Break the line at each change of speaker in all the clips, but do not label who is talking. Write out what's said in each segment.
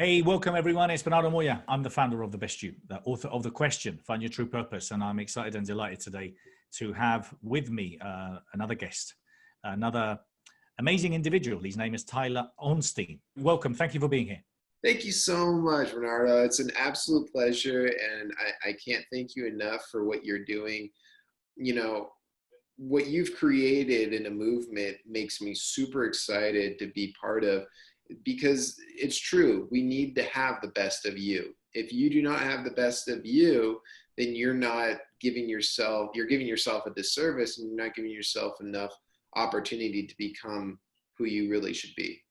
Hey, welcome everyone. It's Bernardo Moya. I'm the founder of The Best You, the author of The Question, Find Your True Purpose. And I'm excited and delighted today to have with me another guest, another amazing individual. His name is Tyler Ornstein. Welcome. Thank you for being here.
Thank you so much, Bernardo. It's an absolute pleasure, and I can't thank you enough for what you're doing. You know, what you've created in a movement makes me super excited to be part of, because it's true. We need to have the best of you. If you do not have the best of you, then you're giving yourself a disservice, and you're not giving yourself enough opportunity to become who you really should be.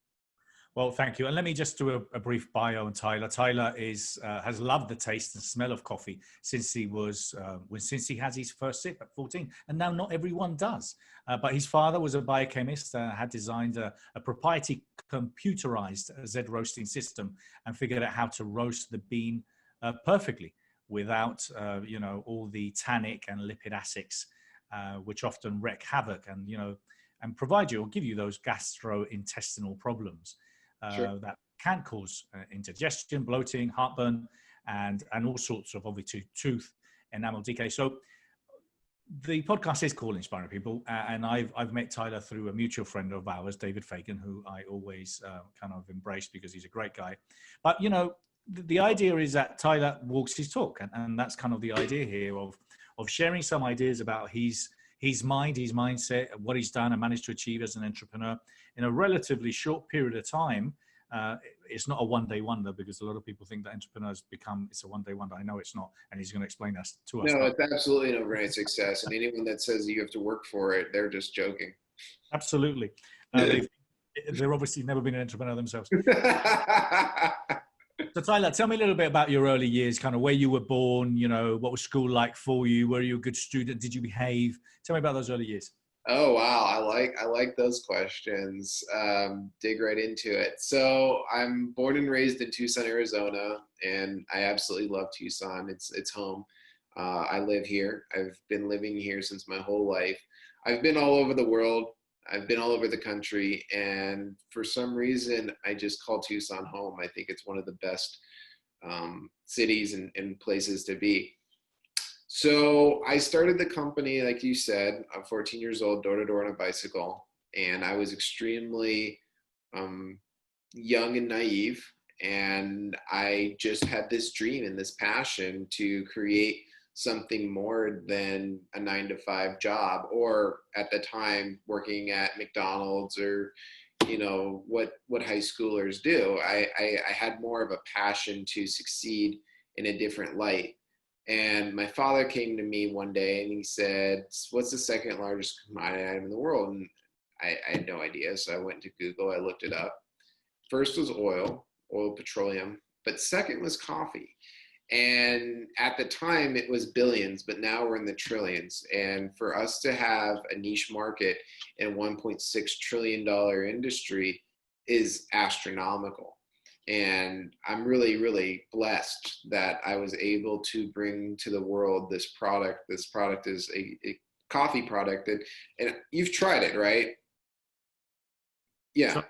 Well, thank you. And let me just do a brief bio on Tyler. Tyler has loved the taste and smell of coffee since he has his first sip at 14. And now not everyone does. But his father was a biochemist, had designed a proprietary computerized Z roasting system and figured out how to roast the bean perfectly without, all the tannic and lipid acids, which often wreak havoc and provide you or give you those gastrointestinal problems.
Sure.
That can cause indigestion, bloating, heartburn, and all sorts of obviously tooth enamel decay. So the podcast is called Inspiring People, and I've met Tyler through a mutual friend of ours, David Fagan, who I always kind of embrace because he's a great guy. But the idea is that Tyler walks his talk, and that's kind of the idea here of sharing some ideas about his mind, his mindset, what he's done and managed to achieve as an entrepreneur in a relatively short period of time. It's not a one-day wonder, because a lot of people think that entrepreneurs it's a one-day wonder. I know it's not, and he's going to explain that to us.
No, it's absolutely no great success. And anyone that says you have to work for it, they're just joking.
Absolutely. They're obviously never been an entrepreneur themselves. So Tyler, tell me a little bit about your early years, kind of where you were born, what was school like for you? Were you a good student? Did you behave? Tell me about those early years.
Oh, wow. I like those questions. Dig right into it. So I'm born and raised in Tucson, Arizona, and I absolutely love Tucson. It's home. I live here. I've been living here since my whole life. I've been all over the world. I've been all over the country, and for some reason, I just call Tucson home. I think it's one of the best cities and places to be. So I started the company, like you said. I'm 14 years old, door to door on a bicycle, and I was extremely young and naive, and I just had this dream and this passion to create something more than a 9-to-5 job, or at the time working at McDonald's, or what high schoolers do. I had more of a passion to succeed in a different light. And my father came to me one day and he said, "What's the second largest commodity item in the world?" And I had no idea. So I went to Google, I looked it up. First was oil, petroleum, but second was coffee. And at the time it was billions, but now we're in the trillions. And for us to have a niche market in a $1.6 trillion industry is astronomical. And I'm really, really blessed that I was able to bring to the world this product. This product is a coffee product, and you've tried it, right? Yeah.
So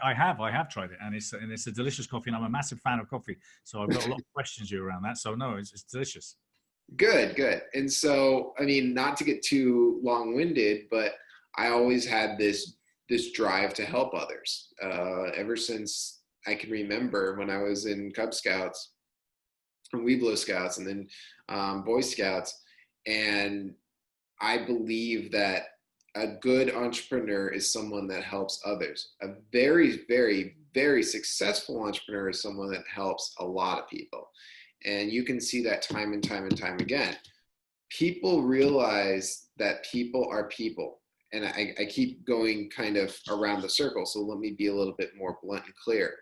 I have tried it, and it's a delicious coffee, and I'm a massive fan of coffee. So I've got a lot of questions you around that. So no, it's delicious.
Good, good. And so, I mean, not to get too long-winded, but I always had this drive to help others. Ever since I can remember, when I was in Cub Scouts, and Weeblo Scouts, and then Boy Scouts, and I believe that a good entrepreneur is someone that helps others. A very, very, very successful entrepreneur is someone that helps a lot of people. And you can see that time and time and time again. People realize that people are people. And I keep going kind of around the circle, so let me be a little bit more blunt and clear.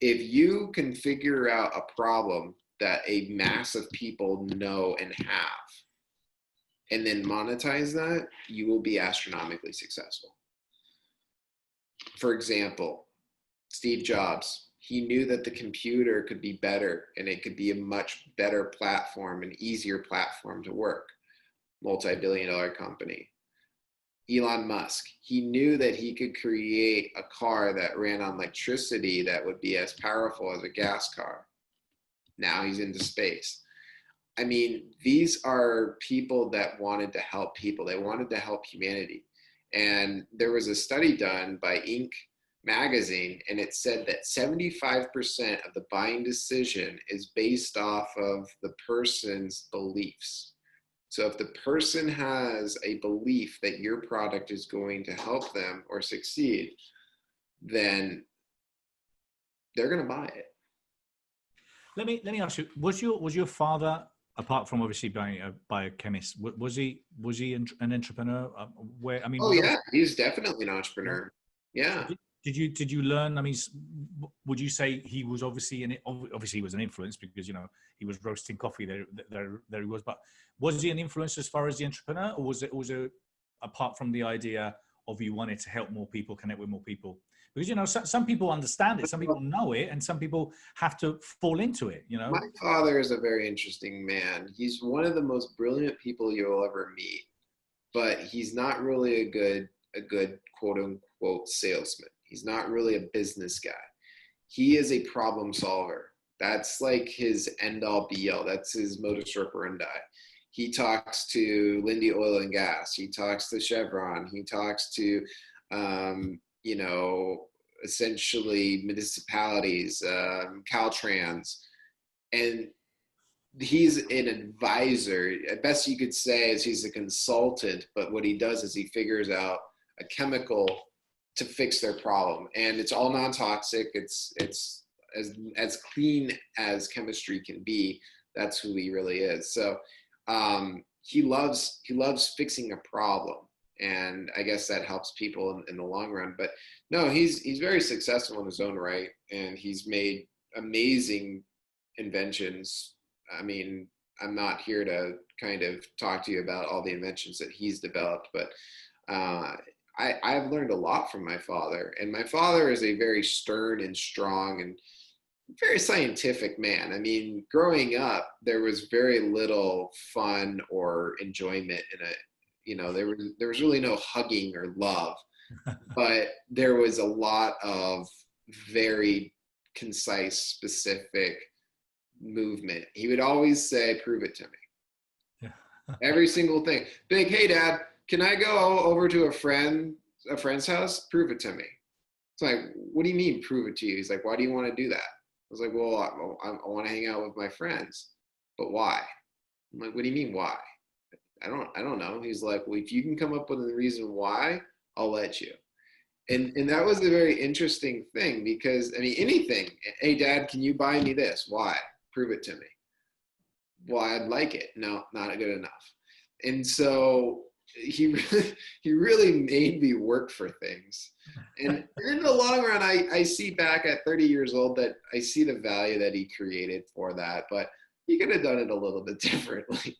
If you can figure out a problem that a mass of people know and have, and then monetize that, you will be astronomically successful. For example, Steve Jobs, he knew that the computer could be better, and it could be a much better platform, an easier platform to work. Multi-billion-dollar company. Elon Musk. He knew that he could create a car that ran on electricity that would be as powerful as a gas car. Now he's into space. I mean, these are people that wanted to help people. They wanted to help humanity. And there was a study done by Inc. magazine, and it said that 75% of the buying decision is based off of the person's beliefs. So if the person has a belief that your product is going to help them or succeed, then they're going to buy it.
Let me ask you: was your father, apart from obviously being a biochemist, was he an entrepreneur? Where I mean,
Oh yeah, he's definitely an entrepreneur. Yeah.
Did you learn? I mean, would you say he was obviously obviously he was an influence because he was roasting coffee there he was. But was he an influence as far as the entrepreneur, or was it apart from the idea of you wanted to help more people, connect with more people? Because some people understand it, some people know it, and some people have to fall into it.
My father is a very interesting man. He's one of the most brilliant people you'll ever meet, but he's not really a good quote unquote salesman. He's not really a business guy. He is a problem solver. That's like his end all be all. That's his modus operandi. He talks to Lindy Oil and Gas. He talks to Chevron. He talks to, essentially municipalities, Caltrans, and he's an advisor. At best you could say is he's a consultant, but what he does is he figures out a chemical to fix their problem, and it's all non-toxic. It's as clean as chemistry can be. That's who he really is. So he loves fixing a problem, and I guess that helps people in the long run. But no, he's very successful in his own right, and he's made amazing inventions. I mean, I'm not here to kind of talk to you about all the inventions that he's developed, but I've learned a lot from my father, and my father is a very stern and strong and very scientific man. I mean, growing up, there was very little fun or enjoyment in it. There was really no hugging or love, but there was a lot of very concise, specific movement. He would always say, "Prove it to me."
Yeah.
Every single thing. Big, hey dad, can I go over to a friend's house? Prove it to me. It's like, what do you mean prove it to you? He's like, why do you want to do that? I was like, well, I want to hang out with my friends, but why? I'm like, what do you mean why? I don't know. He's like, well, if you can come up with a reason why, I'll let you. And that was a very interesting thing because I mean anything. Hey dad, can you buy me this? Why? Prove it to me. Well, I'd like it. No, not good enough. And so he really made me work for things. And in the long run, I see back at 30 years old that I see the value that he created for that, but he could have done it a little bit differently.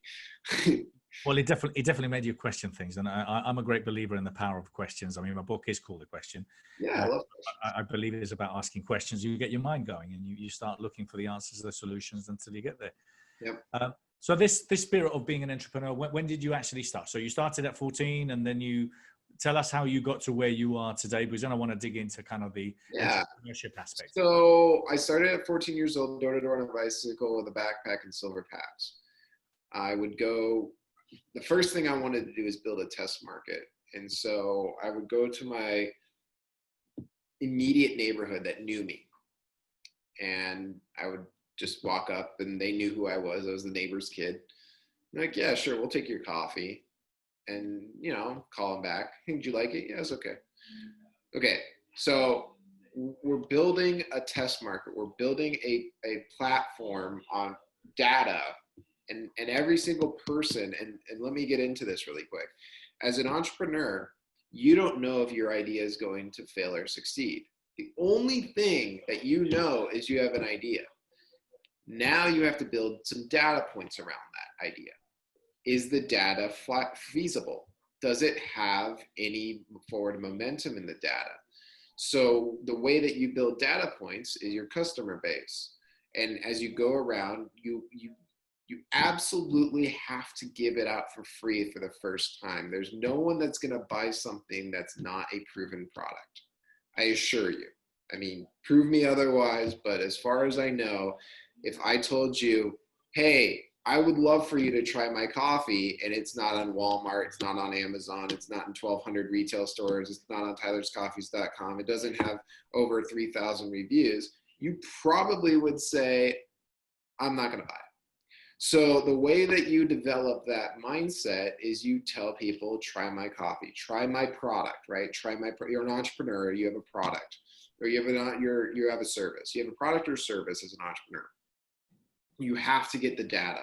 Well, it definitely made you question things, and I'm a great believer in the power of questions. I mean, my book is called The Question.
Yeah, I love questions.
I believe it's about asking questions. You get your mind going, and you start looking for the answers, the solutions, until you get there.
Yep.
So this spirit of being an entrepreneur, when did you actually start? So you started at 14, and then you tell us how you got to where you are today, because then I want to dig into kind of the entrepreneurship aspect.
So I started at 14 years old, door to door on a bicycle with a backpack and silver packs. I would go. The first thing I wanted to do is build a test market. And so I would go to my immediate neighborhood that knew me. And I would just walk up and they knew who I was. I was the neighbor's kid. I'm like, yeah, sure, we'll take your coffee. And, call them back. Hey, did you like it? Yes, okay. Okay, so we're building a test market. We're building a platform on data. And every single person, and let me get into this really quick. As an entrepreneur, you don't know if your idea is going to fail or succeed. The only thing that you know is you have an idea. Now you have to build some data points around that idea. Is the data feasible? Does it have any forward momentum in the data? So the way that you build data points is your customer base. And as you go around, you You absolutely have to give it out for free for the first time. There's no one that's going to buy something that's not a proven product. I assure you. I mean, prove me otherwise, but as far as I know, if I told you, hey, I would love for you to try my coffee, and it's not on Walmart, it's not on Amazon, it's not in 1,200 retail stores, it's not on tylerscoffees.com, it doesn't have over 3,000 reviews, you probably would say, I'm not going to buy it. So the way that you develop that mindset is you tell people, try my coffee, try my product, right? You're an entrepreneur, you have a product, or you have a service. You have a product or service as an entrepreneur. You have to get the data.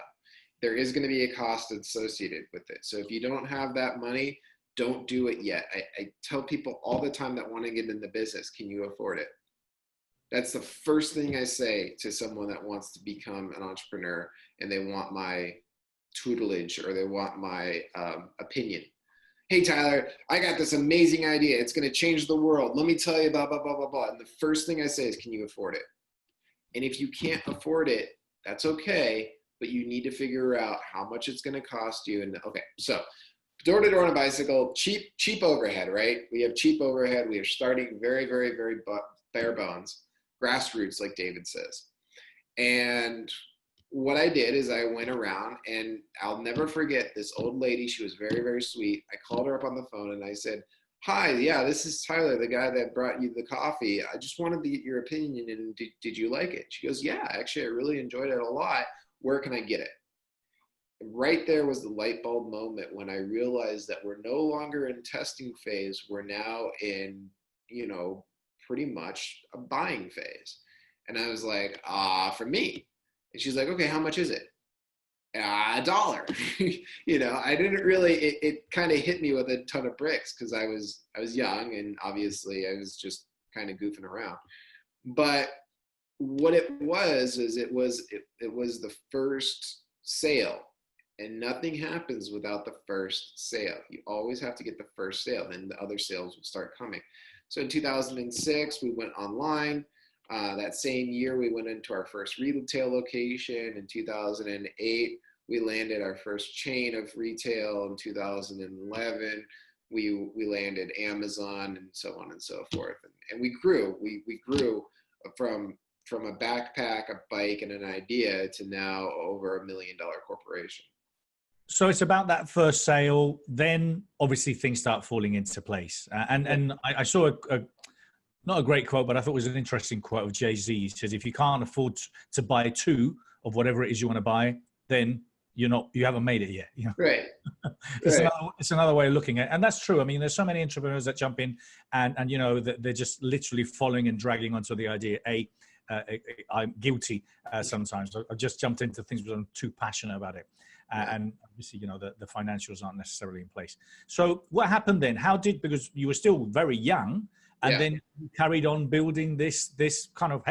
There is going to be a cost associated with it. So if you don't have that money, don't do it yet. I tell people all the time that want to get in the business, can you afford it? That's the first thing I say to someone that wants to become an entrepreneur and they want my tutelage or they want my opinion. Hey, Tyler, I got this amazing idea. It's going to change the world. Let me tell you about blah, blah, blah, blah. And the first thing I say is, can you afford it? And if you can't afford it, that's okay, but you need to figure out how much it's going to cost you. And okay, so door-to-door on a bicycle, cheap overhead, right? We have cheap overhead. We are starting very, very, very bare bones. Grassroots, like David says. And what I did is I went around, and I'll never forget this old lady. She was very, very sweet. I called her up on the phone and I said, hi, yeah, this is Tyler, the guy that brought you the coffee. I just wanted to get your opinion, and did you like it? She goes, yeah, actually, I really enjoyed it a lot. Where can I get it? And right there was the light bulb moment when I realized that we're no longer in testing phase. We're now in, pretty much a buying phase. And I was like, for me. And she's like, okay, how much is it? $1. I didn't really, it kind of hit me with a ton of bricks because I was young, and obviously I was just kind of goofing around. But what it was is it was the first sale, and nothing happens without the first sale. You always have to get the first sale, then the other sales would start coming. So in 2006, we went online. That same year, we went into our first retail location. In 2008, we landed our first chain of retail. In 2011, we landed Amazon, and so on and so forth. And we grew. We grew from a backpack, a bike, and an idea to now over $1 million corporation.
So it's about that first sale. Then obviously things start falling into place. And I saw not a great quote, but I thought it was an interesting quote of Jay-Z. He says, if you can't afford to buy two of whatever it is you want to buy, then you haven't made it yet.
Right.
It's another way of looking at it. And that's true. I mean, there's so many entrepreneurs that jump in and they're just literally following and dragging onto the idea. I'm guilty sometimes. I just jumped into things because I'm too passionate about it. And obviously, the financials aren't necessarily in place. So what happened then? Because you were still very young, and then you carried on building this kind of,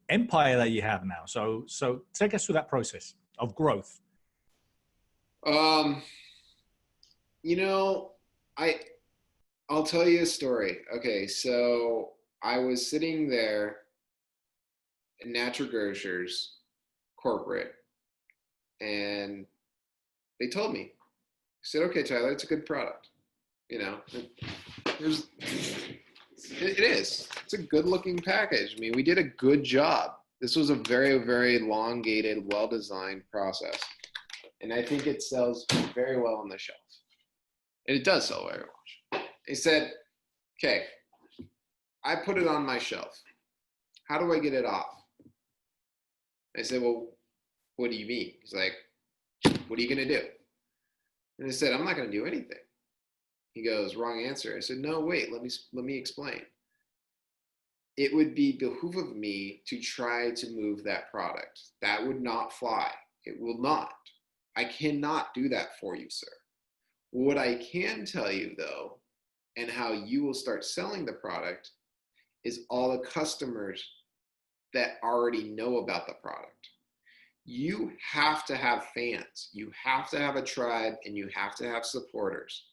empire that you have now. So take us through that process of growth.
I'll tell you a story. Okay, so I was sitting there in Natural Grocers corporate, and they told me, I said, okay, Tyler, it's a good product. It is. It's a good looking package. I mean, we did a good job. This was a very, very elongated, well-designed process. And I think it sells very well on the shelf. And it does sell very well. They said, okay, I put it on my shelf. How do I get it off? I said, well, what do you mean? He's like, what are you going to do? And I said, I'm not going to do anything. He goes, wrong answer. I said, no, wait, let me explain. It would be behoove of me to try to move that product. That would not fly. It will not. I cannot do that for you, sir. What I can tell you, though, and how you will start selling the product is all the customers that already know about the product. You have to have fans. You have to have a tribe, and you have to have supporters.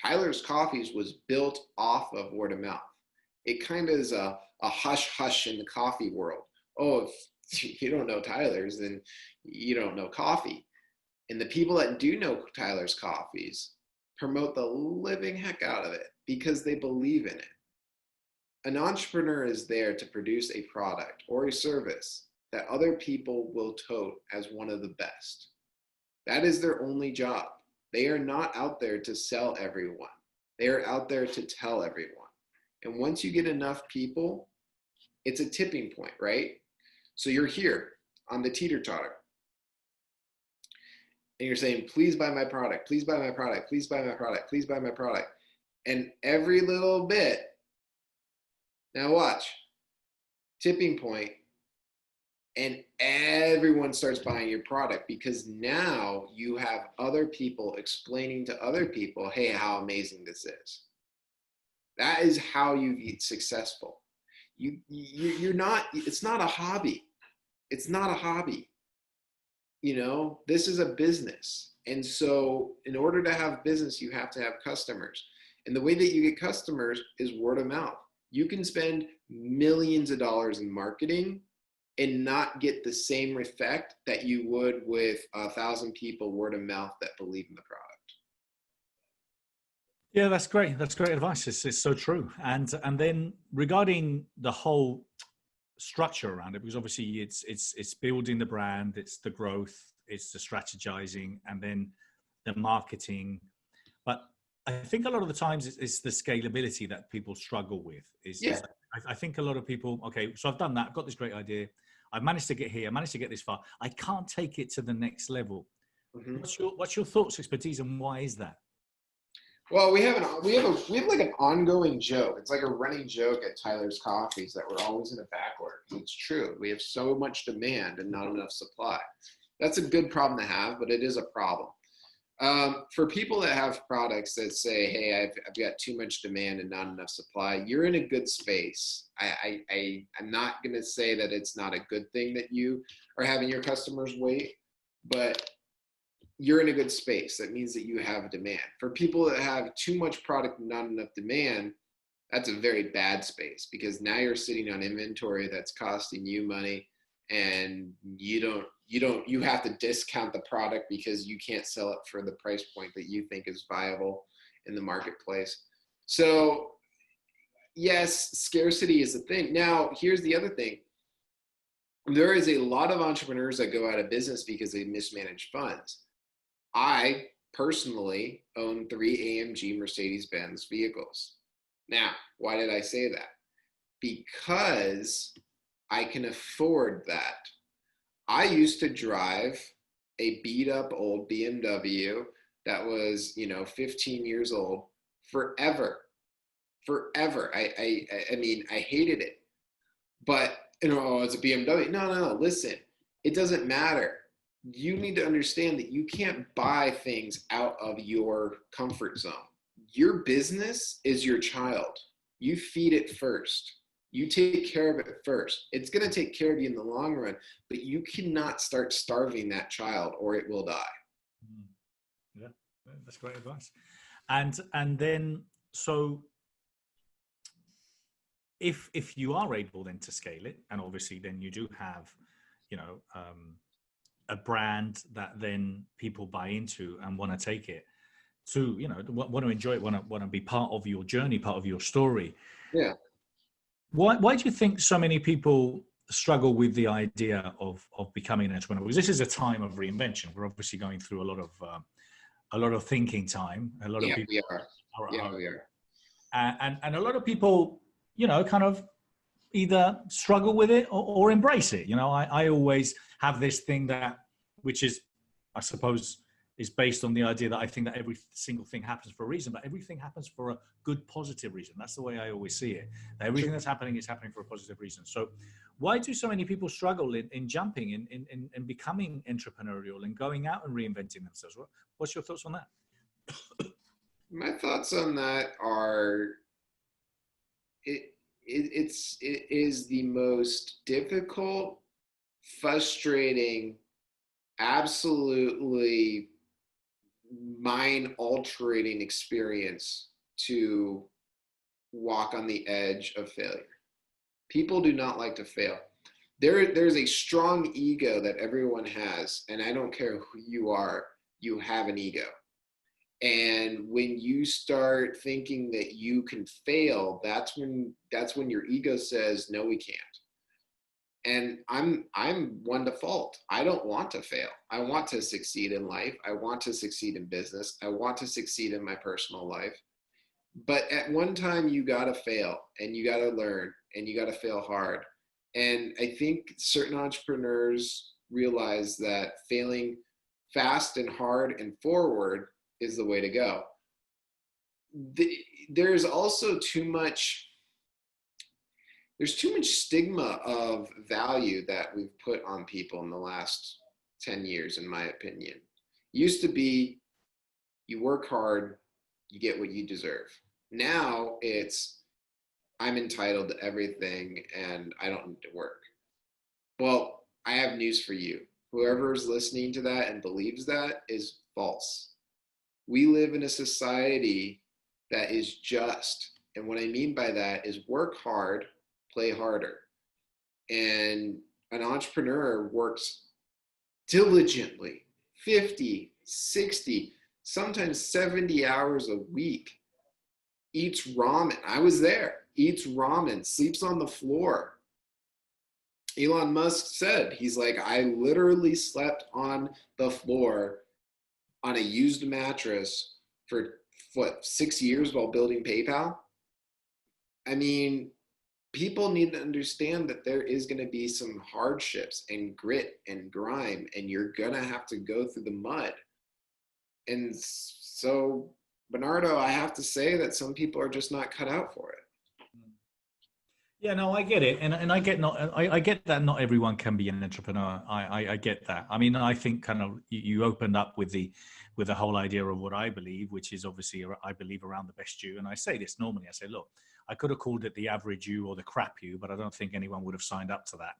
Tyler's Coffees was built off of word of mouth. It kind of is a hush-hush in the coffee world. Oh, if you don't know Tyler's, then you don't know coffee. And the people that do know Tyler's coffees promote the living heck out of it because they believe in it. An entrepreneur is there to produce a product or a service that other people will tote as one of the best. That is their only job. They are not out there to sell everyone. They are out there to tell everyone. And once you get enough people, it's a tipping point, right? So you're here on the teeter-totter, and you're saying, please buy my product, please buy my product, please buy my product, please buy my product. And every little bit, now watch, tipping point, and everyone starts buying your product because now you have other people explaining to other people, hey, how amazing this is. That is how you get successful. You're not, it's not a hobby. It's not a hobby. You know, this is a business. And so in order to have business, you have to have customers. And the way that you get customers is word of mouth. You can spend millions of dollars in marketing and not get the same effect that you would with 1,000 people word of mouth that believe in the product.
Yeah, that's great. That's great advice. It's so true. And then regarding the whole structure around it, because obviously it's building the brand, it's the growth, it's the strategizing, and then the marketing. But I think a lot of the times it's the scalability that people struggle with. I think a lot of people, okay, so I've done that. I've got this great idea. I've managed to get here. I managed to get this far. I can't take it to the next level. Mm-hmm. What's your thoughts, expertise, and why is that?
Well, we have like an ongoing joke. It's like a running joke at Tyler's Coffees that we're always in a backward. It's true. We have so much demand and not enough supply. That's a good problem to have, but it is a problem. For people that have products that say, hey, I've got too much demand and not enough supply, you're in a good space. I'm not going to say that it's not a good thing that you are having your customers wait, but you're in a good space. That means that you have demand. For people that have too much product and not enough demand, that's a very bad space because now you're sitting on inventory that's costing you money, and you have to discount the product because you can't sell it for the price point that you think is viable in the marketplace. So yes, scarcity is a thing. Now, here's the other thing. There is a lot of entrepreneurs that go out of business because they mismanage funds. I personally own 3 AMG Mercedes-Benz vehicles. Now, why did I say that? Because I can afford that. I used to drive a beat up old BMW that was, 15 years old forever. I mean, I hated it, but it's a BMW. No, listen, it doesn't matter. You need to understand that you can't buy things out of your comfort zone. Your business is your child. You feed it first. You take care of it first. It's going to take care of you in the long run, but you cannot start starving that child or it will die.
Yeah, that's great advice. And then, so if you are able then to scale it, and obviously then you do have, a brand that then people buy into and want to take it to, want to enjoy it, want to be part of your journey, part of your story.
Yeah.
Why do you think so many people struggle with the idea of becoming an entrepreneur? Because this is a time of reinvention. We're obviously going through a lot of thinking time. A lot of people
we are.
And a lot of people, kind of either struggle with it or embrace it. I always have this thing which is, I suppose, is based on the idea that I think that every single thing happens for a reason, but everything happens for a good, positive reason. That's the way I always see it. That everything that's happening is happening for a positive reason. So why do so many people struggle in jumping, in becoming entrepreneurial and going out and reinventing themselves? What's your thoughts on that?
My thoughts on that are, it is the most difficult, frustrating, absolutely mind-altering experience to walk on the edge of failure. People do not like to fail. there's a strong ego that everyone has, and I don't care who you are, you have an ego. And when you start thinking that you can fail, that's when your ego says, no, we can't. And I'm one to fault. I don't want to fail. I want to succeed in life. I want to succeed in business. I want to succeed in my personal life. But at one time you got to fail, and you got to learn, and you got to fail hard. And I think certain entrepreneurs realize that failing fast and hard and forward is the way to go. There's also too much stigma of value that we've put on people in the last 10 years, in my opinion. It used to be, you work hard, you get what you deserve. Now it's, I'm entitled to everything and I don't need to work. Well, I have news for you. Whoever is listening to that and believes that is false. We live in a society that is just. And what I mean by that is work hard, play harder. And an entrepreneur works diligently, 50, 60, sometimes 70 hours a week, eats ramen. I was there, eats ramen, sleeps on the floor. Elon Musk said, he's like, I literally slept on the floor on a used mattress for 6 years while building PayPal. I mean, people need to understand that there is going to be some hardships and grit and grime, and you're going to have to go through the mud. And so, Bernardo, I have to say that some people are just not cut out for it.
Yeah, no, I get it, and I get that not everyone can be an entrepreneur. I get that. I mean, I think kind of you opened up with the whole idea of what I believe, which is obviously I believe around the best you. And I say this normally. I say, look, I could have called it the average you or the crap you, but I don't think anyone would have signed up to that.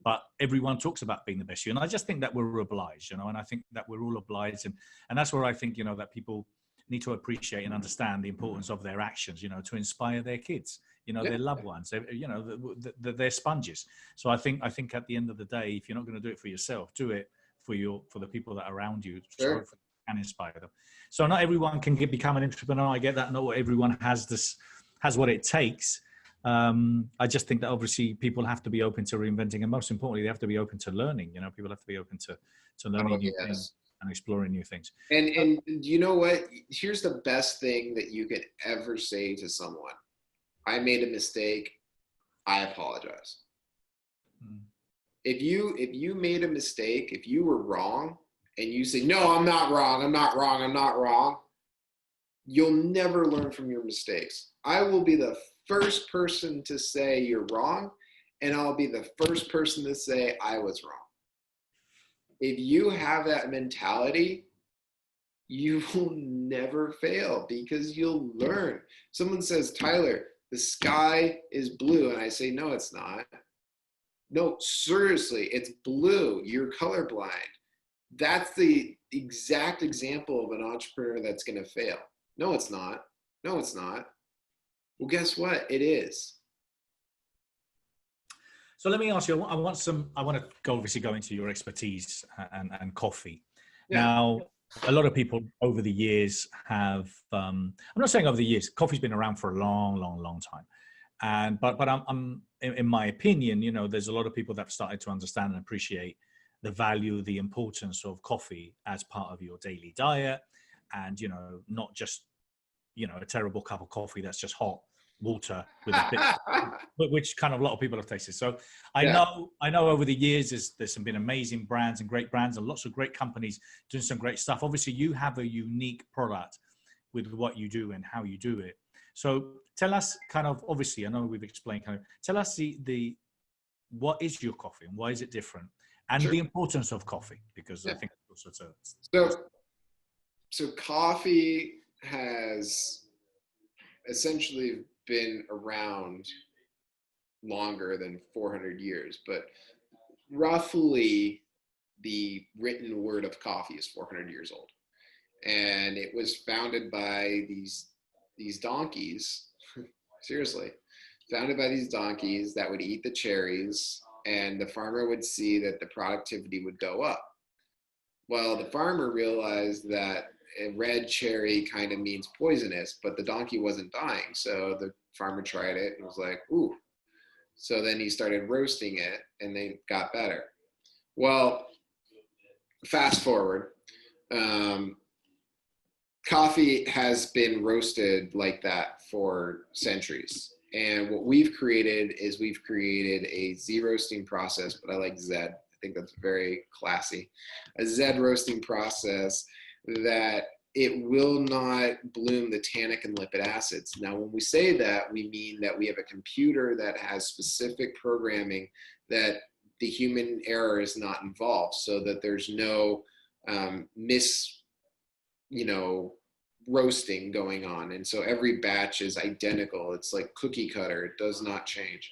But everyone talks about being the best you, and I just think that we're obliged, and I think that we're all obliged, and that's where I think that people need to appreciate and understand the importance of their actions, to inspire their kids, their loved ones, they're sponges. So I think at the end of the day, if you're not going to do it for yourself, do it for the people that are around you. Sure. So hopefully you can inspire them. So not everyone can become an entrepreneur. I get that. Not everyone has what it takes. I just think that obviously people have to be open to reinventing, and most importantly, they have to be open to learning. People have to be open to learning new things and exploring new things.
And you know what? Here's the best thing that you could ever say to someone. I made a mistake. I apologize. If you made a mistake, if you were wrong, and you say, no, I'm not wrong, I'm not wrong, I'm not wrong, you'll never learn from your mistakes. I will be the first person to say you're wrong, and I'll be the first person to say I was wrong. If you have that mentality, you will never fail because you'll learn. Someone says, Tyler, the sky is blue. And I say, no, it's not. No, seriously, it's blue. You're colorblind. That's the exact example of an entrepreneur that's going to fail. No, it's not. No, it's not. Well, guess what? It is.
So let me ask you, I want to obviously go into your expertise and coffee. Yeah. Now, a lot of people over the years have, I'm not saying over the years, coffee's been around for a long, long, long time. But I'm in my opinion, there's a lot of people that have started to understand and appreciate the value, the importance of coffee as part of your daily diet. And, not just, a terrible cup of coffee that's just hot water with a bit, which kind of a lot of people have tasted. So I know over the years there's been amazing brands and great brands and lots of great companies doing some great stuff. Obviously you have a unique product with what you do and how you do it. So tell us kind of, obviously I know we've explained tell us the what is your coffee and why is it different, and the importance of coffee, because I think it's also
so coffee has essentially been around longer than 400 years, but roughly the written word of coffee is 400 years old. And it was founded by these donkeys, seriously, founded by these donkeys that would eat the cherries and the farmer would see that the productivity would go up. Well, the farmer realized that a red cherry kind of means poisonous, but the donkey wasn't dying. So the farmer tried it and was like, ooh. So then he started roasting it and they got better. Well, fast forward, coffee has been roasted like that for centuries. And what we've created is we've created a Z roasting process, but I like Z. I think that's very classy. A Z roasting process that it will not bloom the tannic and lipid acids. Now, when we say that, we mean that we have a computer that has specific programming that the human error is not involved, so that there's no roasting going on. And so every batch is identical. It's like cookie cutter. It does not change.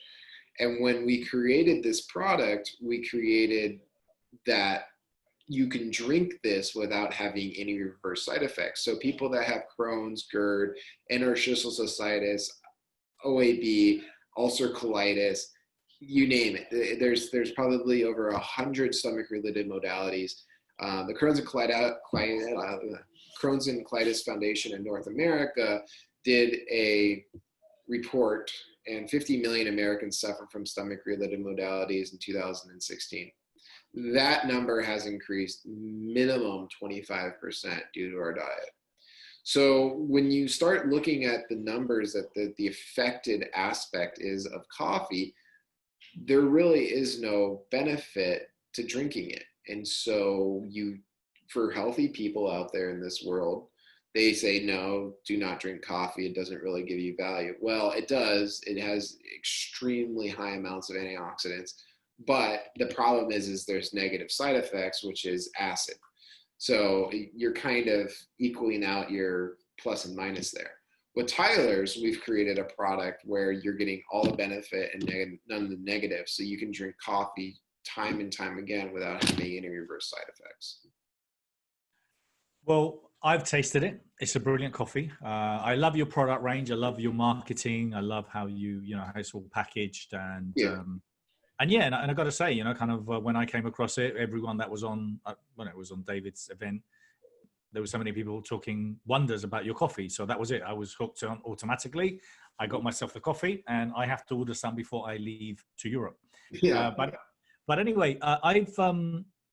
And when we created this product, we created that you can drink this without having any reverse side effects. So people that have Crohn's, GERD, interstitial cystitis, OAB, ulcer colitis, you name it. There's probably over 100 stomach-related modalities. The Crohn's and Colitis Foundation in North America did a report, and 50 million Americans suffer from stomach-related modalities in 2016. That number has increased minimum 25% due to our diet. So when you start looking at the numbers that the affected aspect is of coffee, there really is no benefit to drinking it. And so for healthy people out there in this world, they say, no, do not drink coffee. It doesn't really give you value. Well, it does. It has extremely high amounts of antioxidants. But the problem is there's negative side effects, which is acid. So you're kind of equaling out your plus and minus there. With Tyler's, we've created a product where you're getting all the benefit and none of the negative. So you can drink coffee time and time again without having any reverse side effects.
Well, I've tasted it. It's a brilliant coffee. I love your product range. I love your marketing. I love how how it's all packaged and and I got to say, kind of when I came across it, everyone that was on when it was on David's event, there were so many people talking wonders about your coffee. So that was it. I was hooked on automatically. I got myself the coffee, and I have to order some before I leave to Europe.
Yeah.
But anyway, I've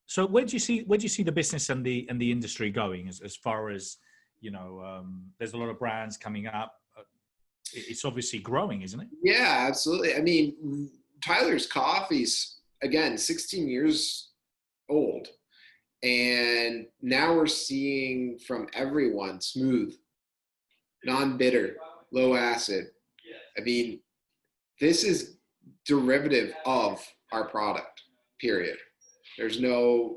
so where do you see the business and the industry going as far as there's a lot of brands coming up. It's obviously growing, isn't it?
Yeah, absolutely. I mean, Tyler's Coffee's, again, 16 years old. And now we're seeing from everyone smooth, non-bitter, low acid. I mean, this is derivative of our product, period. There's no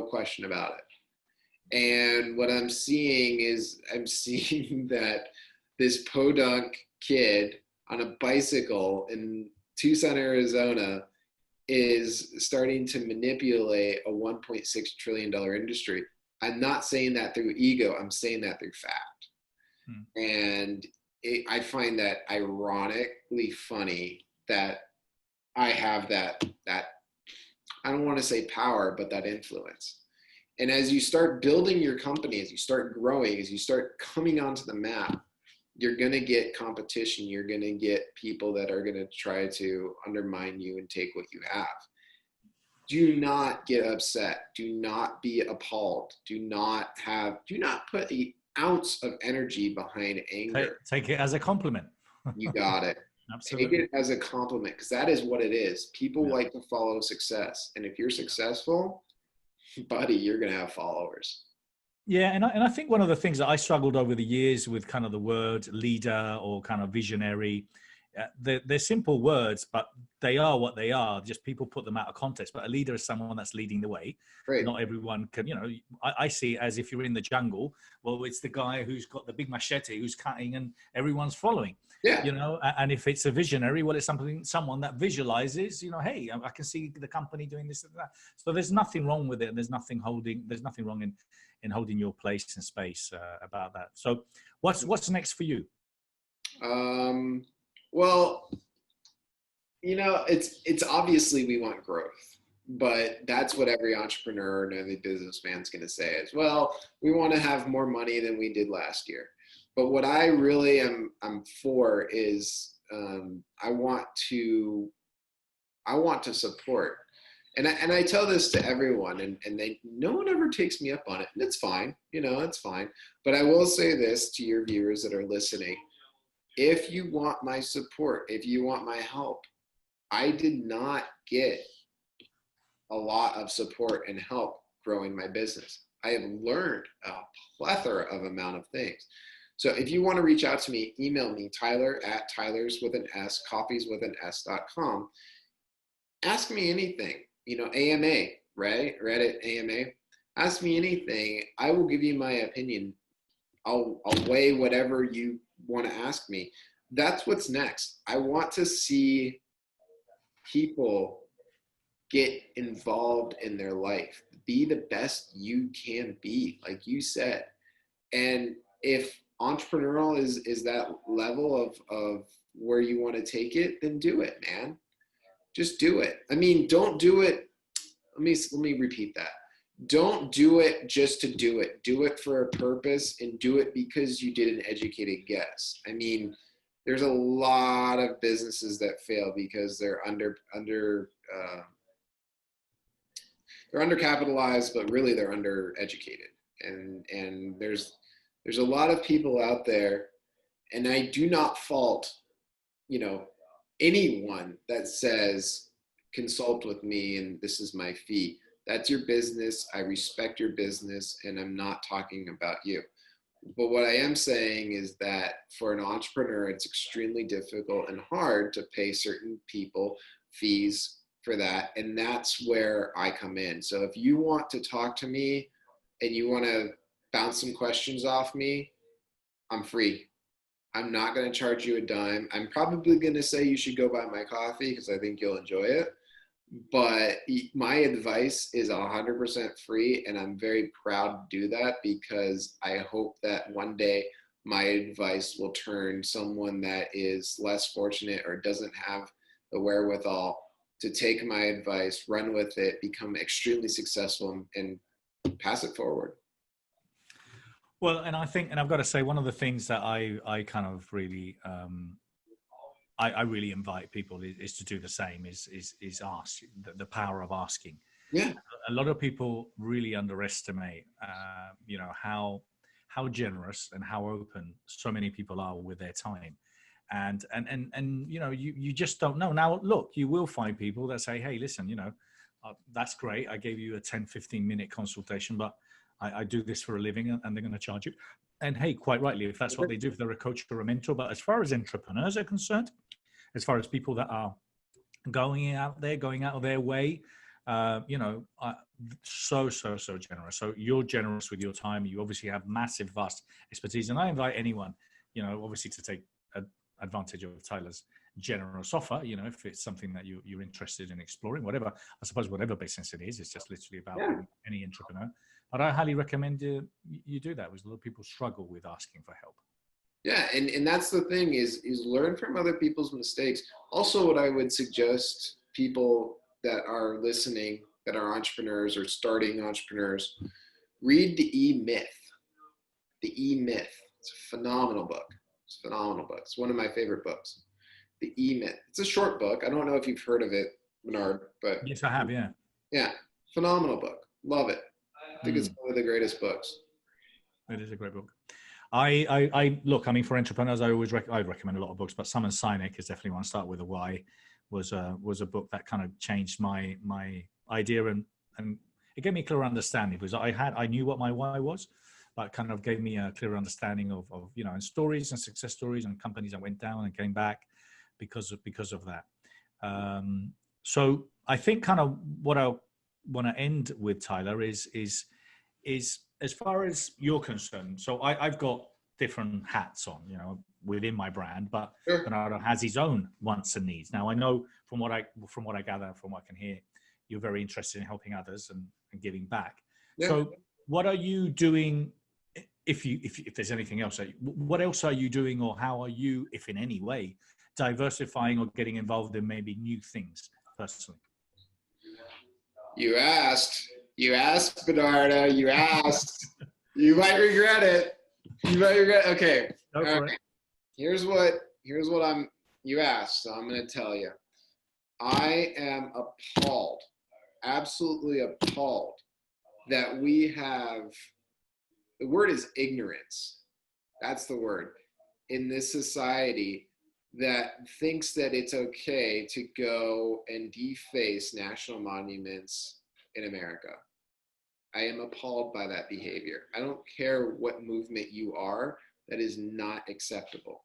question about it. And what I'm seeing that this podunk kid on a bicycle in Tucson, Arizona, is starting to manipulate a $1.6 trillion industry. I'm not saying that through ego. I'm saying that through fact. And I find that ironically funny that I have that I don't want to say power, but that influence. And as you start building your company, as you start growing, as you start coming onto the map, you're going to get competition. You're going to get people that are going to try to undermine you and take what you have. Do not get upset. Do not be appalled. Do not put an ounce of energy behind anger.
Take it as a compliment.
You got it.
Absolutely.
Take it as a compliment, because that is what it is. People like to follow success. And if you're successful, buddy, you're going to have followers.
Yeah, and I think one of the things that I struggled over the years with kind of the word leader or kind of visionary, they're simple words, but they are what they are. Just people put them out of context. But a leader is someone that's leading the way.
Right.
Not everyone can, I see it as if you're in the jungle. Well, it's the guy who's got the big machete who's cutting and everyone's following.
Yeah.
And if it's a visionary, well, it's someone that visualizes, hey, I can see the company doing this and that. So there's nothing wrong with it. And there's nothing wrong in holding your place and space about that. So what's next for you?
Well, It's obviously we want growth, but that's what every entrepreneur and every businessman's going to say is, well, we want to have more money than we did last year. But what I really I'm for is I want to support. And I tell this to everyone, and no one ever takes me up on it, and it's fine, it's fine. But I will say this to your viewers that are listening: if you want my support, if you want my help, I did not get a lot of support and help growing my business. I have learned a plethora of amount of things. So if you want to reach out to me, email me, Tyler's with an S, coffees.com. Ask me anything, AMA, right? Reddit AMA. Ask me anything. I will give you my opinion. I'll weigh whatever you want to ask me. That's what's next. I want to see people get involved in their life. Be the best you can be, like you said. And if entrepreneurial is that level of where you want to take it, then do it, man. Just do it. I mean, don't do it. Let me repeat that. Don't do it just to do it. Do it for a purpose, and do it because you did an educated guess. I mean, there's a lot of businesses that fail because they're undercapitalized, but really they're undereducated. And there's a lot of people out there, and I do not fault, anyone that says consult with me and this is my fee. That's your business. I respect your business, and I'm not talking about you. But what I am saying is that for an entrepreneur, it's extremely difficult and hard to pay certain people fees for that. And that's where I come in. So if you want to talk to me and you want to bounce some questions off me, I'm free. I'm not going to charge you a dime. I'm probably going to say you should go buy my coffee because I think you'll enjoy it. But my advice is 100% free, and I'm very proud to do that because I hope that one day my advice will turn someone that is less fortunate or doesn't have the wherewithal to take my advice, run with it, become extremely successful, and pass it forward.
Well, and I think, and I've got to say, one of the things that I kind of really I really invite people is to do the same, is ask, the power of asking.
Yeah.
A lot of people really underestimate, how generous and how open so many people are with their time. And you just don't know. Now, look, you will find people that say, hey, listen, that's great. I gave you a 10, 15-minute consultation, but I do this for a living, and they're going to charge you. And hey, quite rightly, if that's what they do, if they're a coach or a mentor. But as far as entrepreneurs are concerned, as far as people that are going out of their way, so generous. So you're generous with your time. You obviously have massive, vast expertise. And I invite anyone, obviously to take advantage of Tyler's generous offer, if it's something that you're interested in exploring, whatever, I suppose whatever business it is, it's just literally about any entrepreneur. But I highly recommend you do that, because a lot of people struggle with asking for help.
Yeah, and that's the thing is learn from other people's mistakes. Also, what I would suggest people that are listening, that are entrepreneurs or starting entrepreneurs, read The E-Myth. The E-Myth. It's a phenomenal book. It's one of my favorite books. The E-Myth. It's a short book. I don't know if you've heard of it, Bernard, but
yes, I have. Yeah.
Yeah, phenomenal book. Love it. I think it's one of the greatest books.
It is a great book. I look, I mean, for entrepreneurs, I recommend a lot of books, but Simon Sinek is definitely one. Start with a Why was a book that kind of changed my idea, and it gave me a clear understanding, because I knew what my why was, but kind of gave me a clear understanding of and stories and success stories and companies that went down and came back because of that. So I think kind of what I want to end with, Tyler, is as far as you're concerned. So I've got different hats on, within my brand, but
Sure.
Bernardo has his own wants and needs. Now, I know from what I gather, from what I can hear, you're very interested in helping others and giving back.
Yeah.
So what are you doing? If there's anything else, what else are you doing, or how are you, if in any way, diversifying or getting involved in maybe new things personally?
You asked, Bernardo, you asked. You might regret it. Okay.
Go for it.
Here's what you asked, so I'm going to tell you. I am appalled, absolutely appalled, that we have, the word is ignorance. That's the word. In this society that thinks that it's okay to go and deface national monuments in America. I am appalled by that behavior. I don't care what movement you are, that is not acceptable.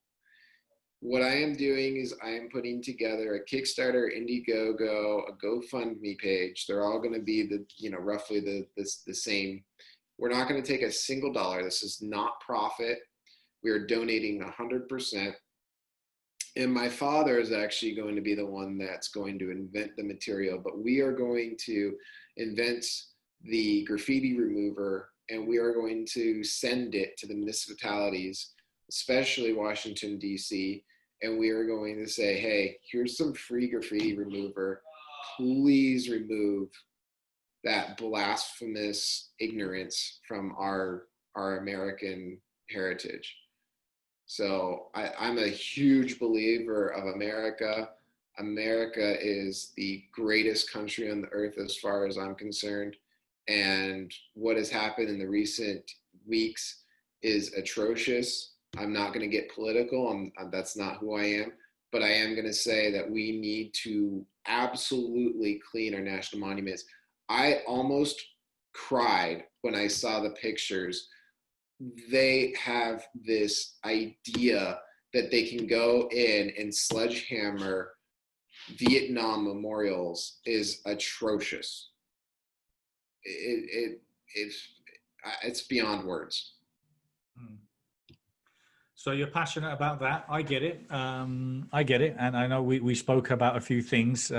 What I am doing is I am putting together a Kickstarter, Indiegogo, a GoFundMe page. They're all going to be roughly the same. We're not going to take a single dollar. This is not profit. We are donating 100%. And my father is actually going to be the one that's going to invent the material, but we are going to invent the graffiti remover, and we are going to send it to the municipalities, especially Washington, D.C., and we are going to say, hey, here's some free graffiti remover. Please remove that blasphemous ignorance from our American heritage. So I'm a huge believer of America. America is the greatest country on the earth as far as I'm concerned. And what has happened in the recent weeks is atrocious. I'm not going to get political. That's not who I am. But I am going to say that we need to absolutely clean our national monuments. I almost cried when I saw the pictures. They have this idea that they can go in and sledgehammer Vietnam memorials is atrocious. It's beyond words.
So you're passionate about that. I get it. I get it. And I know we spoke about a few things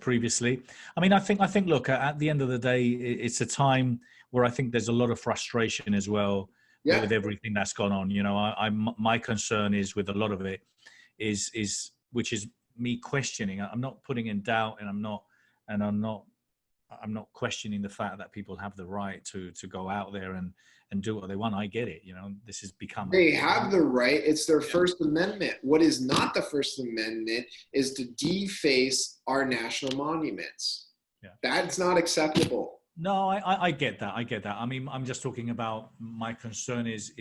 previously. I mean, I think, look, at the end of the day, it's a time where I think there's a lot of frustration as well. Yeah. With everything that's gone on, my concern is with a lot of it is which is me questioning. I'm not putting in doubt, and I'm not questioning the fact that people have the right to go out there and do what they want. I get it. This has become.
They have the right. It's their First Amendment. What is not the First Amendment is to deface our national monuments. Yeah. That's not acceptable.
No, I get that. I get that. I mean, I'm just talking about my concern is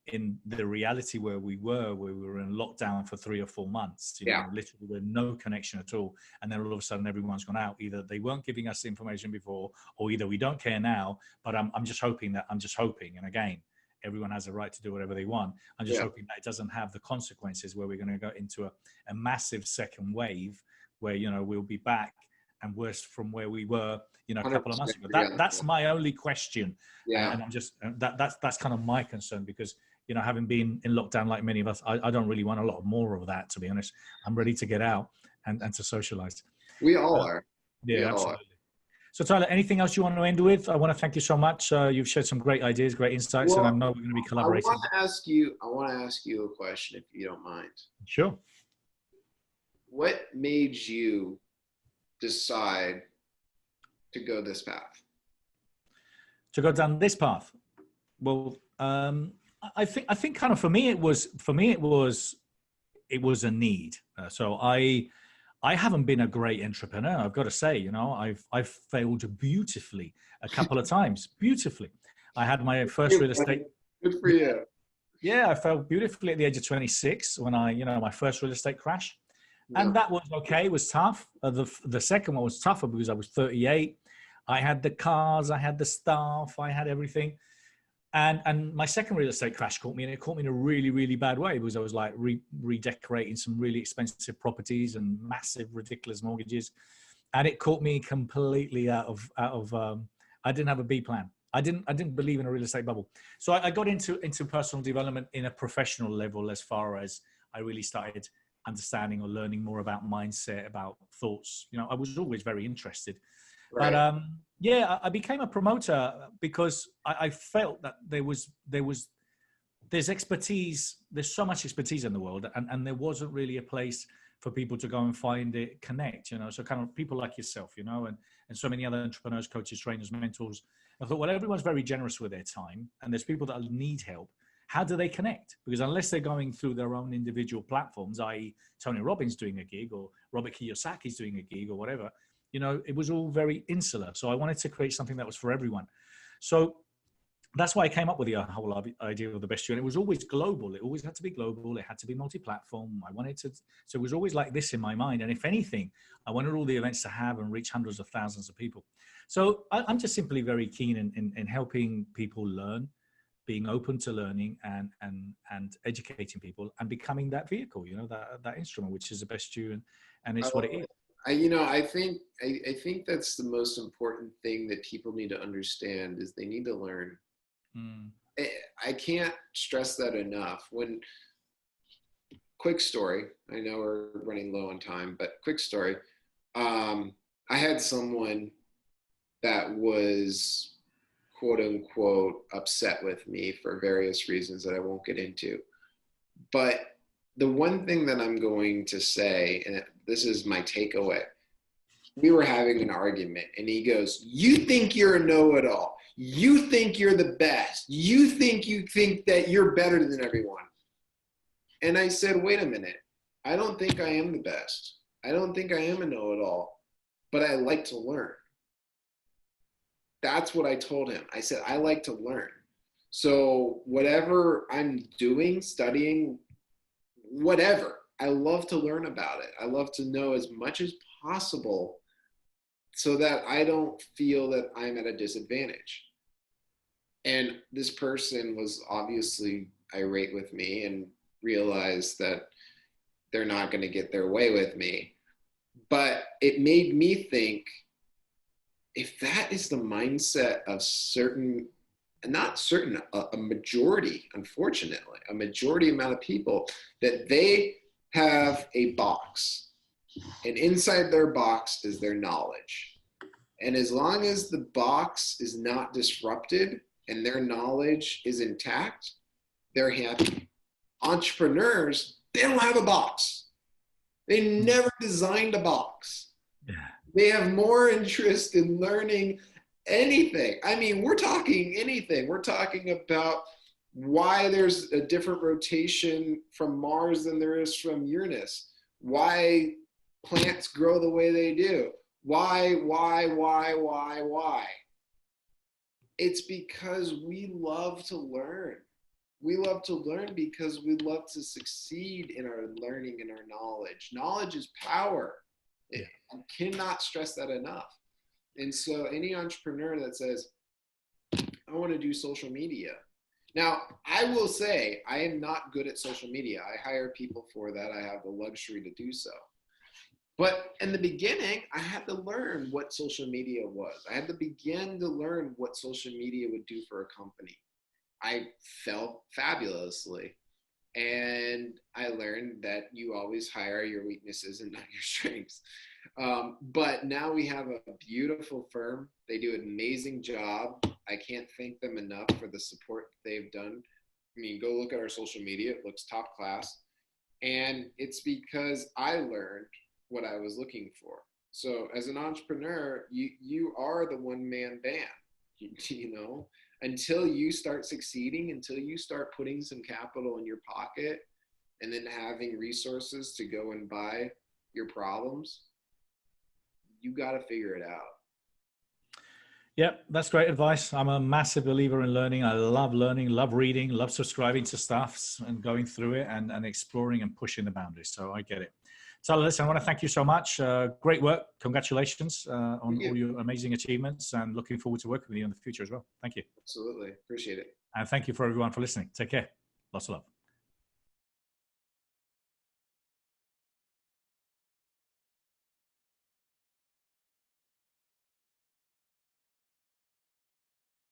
in the reality where we were in lockdown for 3 or 4 months, literally with no connection at all. And then all of a sudden everyone's gone out. Either they weren't giving us information before, or either we don't care now, but I'm just hoping. And again, everyone has a right to do whatever they want. I'm just hoping that it doesn't have the consequences where we're going to go into a massive second wave where, we'll be back and worse from where we were, a couple of months ago. That's my only question. Yeah. And I'm just, that's kind of my concern because, having been in lockdown like many of us, I don't really want a lot more of that, to be honest. I'm ready to get out and to socialize.
We all are.
Yeah, absolutely. So Tyler, anything else you want to end with? I want to thank you so much. You've shared some great ideas, great insights, and I know we're going to be collaborating.
I want to ask you a question, if you don't mind.
Sure.
What made you decide to go this path?
To go down this path? Well, I think kind of for me it was a need. So I haven't been a great entrepreneur, I've got to say. I've failed beautifully a couple of times. Beautifully. I had my first real estate.
Good for you.
Yeah, I failed beautifully at the age of 26 when my first real estate crash. Yeah. And that was okay. It was tough. The second one was tougher because I was 38. I had the cars, I had the staff, I had everything. And my second real estate crash caught me, and it caught me in a really, really bad way because I was like redecorating some really expensive properties and massive, ridiculous mortgages. And it caught me completely out of I didn't have a B plan. I didn't believe in a real estate bubble. So I got into personal development in a professional level as far as I really started understanding or learning more about mindset, about thoughts. I was always very interested. Right. But I became a promoter because I felt that there was there's expertise, there's so much expertise in the world, and there wasn't really a place for people to go and find it, connect, so kind of people like yourself, and so many other entrepreneurs, coaches, trainers, mentors. I thought, well, everyone's very generous with their time, and there's people that need help. How do they connect? Because unless they're going through their own individual platforms, i.e. Tony Robbins doing a gig or Robert Kiyosaki's doing a gig or whatever, it was all very insular. So I wanted to create something that was for everyone. So that's why I came up with the whole idea of the best you. And it was always global. It always had to be global. It had to be multi-platform. I wanted to, so it was always like this in my mind. And if anything, I wanted all the events to have and reach hundreds of thousands of people. So I'm just simply very keen in helping people learn, being open to learning and educating people and becoming that vehicle, that instrument, which is the best you. And it's what it is.
I think that's the most important thing that people need to understand is they need to learn. I can't stress that enough. Quick story, I know we're running low on time, but quick story. I had someone that was quote unquote upset with me for various reasons that I won't get into. But the one thing that I'm going to say, and this is my takeaway, we were having an argument and he goes, "You think you're a know-it-all. You think you're the best. You think that you're better than everyone." And I said, wait a minute. I don't think I am the best. I don't think I am a know-it-all, but I like to learn. That's what I told him. I said, I like to learn. So whatever I'm doing, studying, whatever, I love to learn about it. I love to know as much as possible so that I don't feel that I'm at a disadvantage. And this person was obviously irate with me and realized that they're not going to get their way with me. But it made me think, if that is the mindset of a majority, unfortunately, a majority amount of people, that they have a box, and inside their box is their knowledge. And as long as the box is not disrupted and their knowledge is intact, they're happy. Entrepreneurs, they don't have a box. They never designed a box.
Yeah.
They have more interest in learning anything. I mean, we're talking anything. We're talking about why there's a different rotation from Mars than there is from Uranus, why plants grow the way they do, why? It's because we love to learn. We love to learn because we love to succeed in our learning and our knowledge. Knowledge is power.
Yeah.
I cannot stress that enough. And so any entrepreneur that says, I want to do social media. Now, I will say I am not good at social media. I hire people for that. I have the luxury to do so. But in the beginning, I had to learn what social media was. I had to begin to learn what social media would do for a company. I fell fabulously. And I learned that you always hire your weaknesses and not your strengths. But now we have a beautiful firm. They do an amazing job. I can't thank them enough for the support they've done. I mean, go look at our social media. It looks top class. And it's because I learned what I was looking for. So as an entrepreneur, you are the one-man band, you know? Until you start succeeding, until you start putting some capital in your pocket and then having resources to go and buy your problems, you got to figure it out.
Yep, that's great advice. I'm a massive believer in learning. I love learning, love reading, love subscribing to stuff and going through it and exploring and pushing the boundaries. So I get it. So listen, I want to thank you so much. Great work. Congratulations on all your amazing achievements, and looking forward to working with you in the future as well. Thank you.
Absolutely. Appreciate it.
And thank you for everyone for listening. Take care. Lots of love.